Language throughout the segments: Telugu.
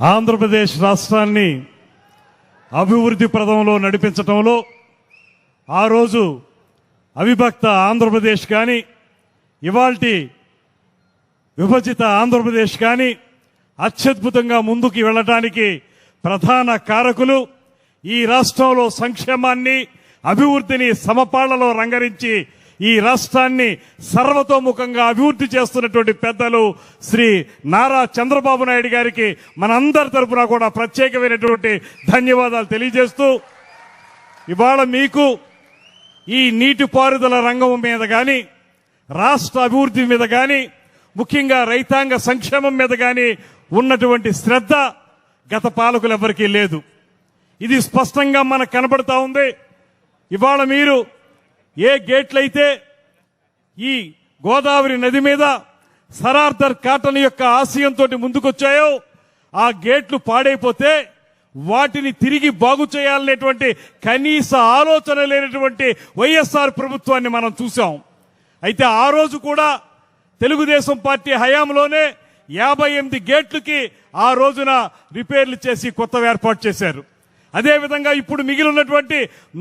ఆంధ్రప్రదేశ్ రాష్ట్రాన్ని అభివృద్ధి ప్రదంలో నడిపించడంలో ఆ రోజు అవిభక్త ఆంధ్రప్రదేశ్ కానీ ఇవాల్టి విభజిత ఆంధ్రప్రదేశ్ కానీ అత్యద్భుతంగా ముందుకు వెళ్ళడానికి ప్రధాన కారకులు ఈ రాష్ట్రంలో సంక్షేమాన్ని అభివృద్ధిని సమపాళ్లలో రంగరించి ఈ రాష్ట్రాన్ని సర్వతోముఖంగా అభివృద్ధి చేస్తున్నటువంటి పెద్దలు శ్రీ నారా చంద్రబాబు నాయుడు గారికి మనందరి తరపున కూడా ప్రత్యేకమైనటువంటి ధన్యవాదాలు తెలియజేస్తూ ఇవాళ మీకు ఈ నీటిపారుదల రంగం మీద కానీ రాష్ట్ర అభివృద్ధి మీద కానీ ముఖ్యంగా రైతాంగ సంక్షేమం మీద కానీ ఉన్నటువంటి శ్రద్ధ గత పాలకులు ఎవరికీ లేదు. ఇది స్పష్టంగా మనకు కనబడతా ఉంది. ఇవాళ మీరు ఏ గేట్లయితే ఈ గోదావరి నది మీద సరార్దర్ కాటన్ యొక్క ఆశయంతో ముందుకొచ్చాయో ఆ గేట్లు పాడైపోతే వాటిని తిరిగి బాగు చేయాలనేటువంటి కనీస ఆలోచన లేనటువంటి వైఎస్ఆర్ ప్రభుత్వాన్ని మనం చూసాం. అయితే ఆ రోజు కూడా తెలుగుదేశం పార్టీ హయాంలోనే 58 గేట్లకి ఆ రోజున రిపేర్లు చేసి కొత్తవి ఏర్పాటు చేశారు. అదేవిధంగా ఇప్పుడు మిగిలినటువంటి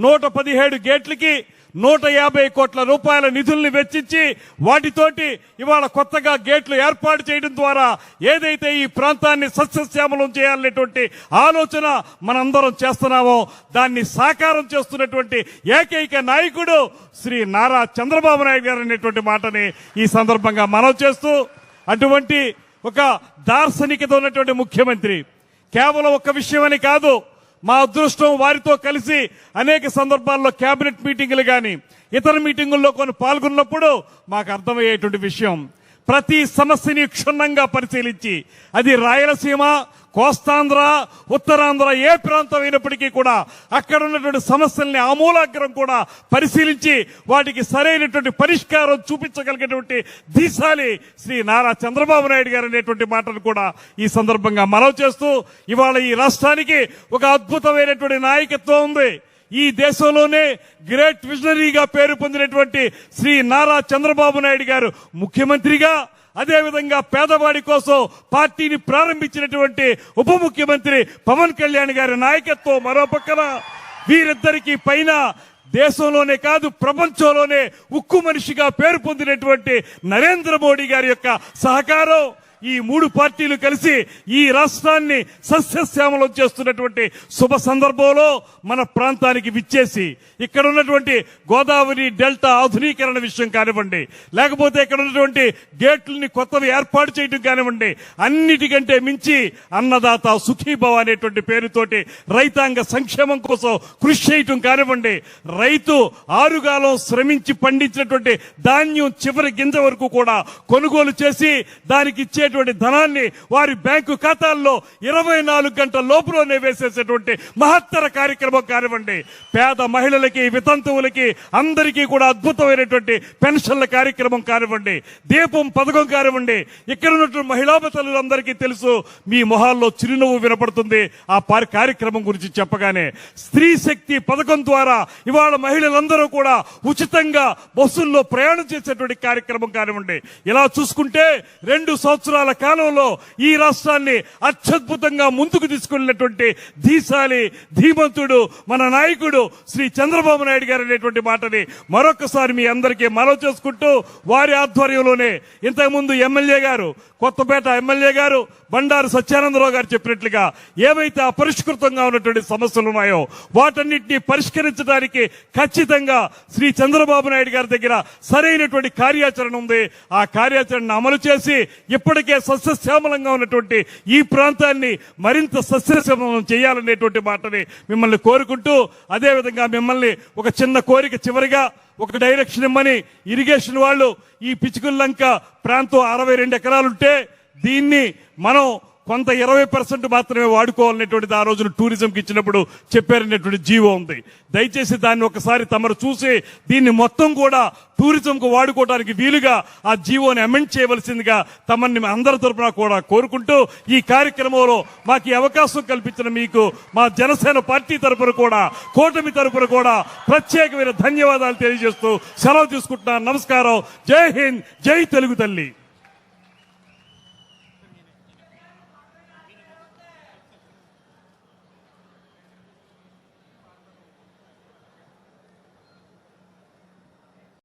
117 గేట్లకి 150 కోట్ల రూపాయల నిధుల్ని వెచ్చించి వాటితోటి ఇవాళ కొత్తగా గేట్లు ఏర్పాటు చేయడం ద్వారా ఏదైతే ఈ ప్రాంతాన్ని సస్యశ్యామలం చేయాలనేటువంటి ఆలోచన మనందరం చేస్తున్నామో దాన్ని సాకారం చేస్తున్నటువంటి ఏకైక నాయకుడు శ్రీ నారా చంద్రబాబు నాయుడు గారు అనేటువంటి మాటని ఈ సందర్భంగా మనవి చేస్తూ, అటువంటి ఒక దార్శనికత ఉన్నటువంటి ముఖ్యమంత్రి కేవలం ఒక విషయమని కాదు, మా అదృష్టం వారితో కలిసి అనేక సందర్భాల్లో కేబినెట్ మీటింగులు కానీ ఇతర మీటింగుల్లో కొన్ని పాల్గొన్నప్పుడు మాకు అర్థమయ్యేటువంటి విషయం, ప్రతి సమస్యని క్షుణ్ణంగా పరిశీలించి అది రాయలసీమ, కోస్తాంధ్ర, ఉత్తరాంధ్ర ఏ ప్రాంతం అయినప్పటికీ కూడా అక్కడ ఉన్నటువంటి సమస్యల్ని ఆమూలాగ్రం కూడా పరిశీలించి వాటికి సరైనటువంటి పరిష్కారం చూపించగలిగేటువంటి దిశాలి శ్రీ నారా చంద్రబాబు నాయుడు గారు అనేటువంటి మాటను కూడా ఈ సందర్భంగా మనవి చేస్తూ, ఇవాళ ఈ రాష్ట్రానికి ఒక అద్భుతమైనటువంటి నాయకత్వం ఉంది. ఈ దేశంలోనే గ్రేట్ విజనరీగా పేరు పొందినటువంటి శ్రీ నారా చంద్రబాబు నాయుడు గారు ముఖ్యమంత్రిగా, అదేవిధంగా పేదవాడి కోసం పార్టీని ప్రారంభించినటువంటి ఉప ముఖ్యమంత్రి పవన్ కళ్యాణ్ గారి నాయకత్వం మరో పక్కన, వీరిద్దరికీ పైన దేశంలోనే కాదు ప్రపంచంలోనే ఉక్కు మనిషిగా పేరు పొందినటువంటి నరేంద్ర మోడీ గారి యొక్క సహకారం, ఈ 3 పార్టీలు కలిసి ఈ రాష్ట్రాన్ని సస్యశ్యామలం చేస్తున్నటువంటి శుభ సందర్భంలో మన ప్రాంతానికి విచ్చేసి ఇక్కడ ఉన్నటువంటి గోదావరి డెల్టా ఆధునీకరణ విషయం కానివ్వండి, లేకపోతే ఇక్కడ ఉన్నటువంటి గేట్లని కొత్తవి ఏర్పాటు చేయడం కానివ్వండి, అన్నిటికంటే మించి అన్నదాత సుఖీభవ అనేటువంటి పేరుతోటి రైతాంగ సంక్షేమం కోసం కృషి చేయటం కానివ్వండి, రైతు ఆరుగాలం శ్రమించి పండించినటువంటి ధాన్యం చివరి గింజ వరకు కూడా కొనుగోలు చేసి దానికి ఇచ్చే ధనాన్ని వారి బ్యాంకు ఖాతాల్లో 24 గంటల లోపులోనే వేసేసేటువంటి మహత్తర కార్యక్రమం కానివ్వండి, పేద మహిళలకి, వితంతువులకి అందరికీ కూడా అద్భుతమైనటువంటి పెన్షన్ల కార్యక్రమం కానివ్వండి, దీపం పథకం కానివ్వండి, ఇక్కడ ఉన్నటువంటి మహిళా తల్లులందరికీ తెలుసు, మీ మొహాల్లో చిరునవ్వు వినపడుతుంది ఆ కార్యక్రమం గురించి చెప్పగానే. స్త్రీ శక్తి పథకం ద్వారా ఇవాళ మహిళలందరూ కూడా ఉచితంగా బస్సుల్లో ప్రయాణం చేసేటువంటి కార్యక్రమం కానివ్వండి, ఇలా చూసుకుంటే 2 సంవత్సరాల కాలంలో ఈ రాష్ట్రాన్ని అత్యద్భుతంగా ముందుకు తీసుకెళ్లినటువంటి ధీశాలి ధీమంతుడు మన నాయకుడు శ్రీ చంద్రబాబు నాయుడు గారు అనేటువంటి మాటని మరొకసారి మీ అందరికీ మనవి చేసుకుంటూ, వారి ఆధ్వర్యంలోనే ఇంతకుముందు ఎమ్మెల్యే గారు, కొత్తపేట ఎమ్మెల్యే గారు బండారు సత్యానందరావు గారు చెప్పినట్లుగా ఏవైతే అపరిష్కృతంగా ఉన్నటువంటి సమస్యలు ఉన్నాయో వాటన్నిటినీ పరిష్కరించడానికి ఖచ్చితంగా శ్రీ చంద్రబాబు నాయుడు గారి దగ్గర సరైనటువంటి కార్యాచరణ ఉంది. ఆ కార్యాచరణను అమలు చేసి ఇప్పటికే సస్యశ్యామలంగా ఉన్నటువంటి ఈ ప్రాంతాన్ని మరింత సస్యశ్యామలం చేయాలనేటువంటి మాటని మిమ్మల్ని కోరుకుంటూ, అదేవిధంగా మిమ్మల్ని ఒక చిన్న కోరిక చివరిగా ఒక డైరెక్షన్ ఇమ్మని, ఇరిగేషన్ వాళ్ళు ఈ పిచ్చుకుల్లంక ప్రాంతం 62 ఎకరాలుంటే దీన్ని మనం కొంత 20% మాత్రమే వాడుకోవాలనేటువంటిది ఆ రోజున టూరిజంకి ఇచ్చినప్పుడు చెప్పారనేటువంటి జీవో ఉంది. దయచేసి దాన్ని ఒకసారి తమరు చూసి దీన్ని మొత్తం కూడా టూరిజంకు వాడుకోవడానికి వీలుగా ఆ జీవోని అమెండ్ చేయవలసిందిగా తమని అందరి తరపున కూడా కోరుకుంటూ, ఈ కార్యక్రమంలో మాకు ఈ అవకాశం కల్పించిన మీకు మా జనసేన పార్టీ తరపున కూడా కూటమి తరపున కూడా ప్రత్యేకమైన ధన్యవాదాలు తెలియజేస్తూ సెలవు తీసుకుంటున్నాను. నమస్కారం. జై హింద్, జై తెలుగు తల్లి.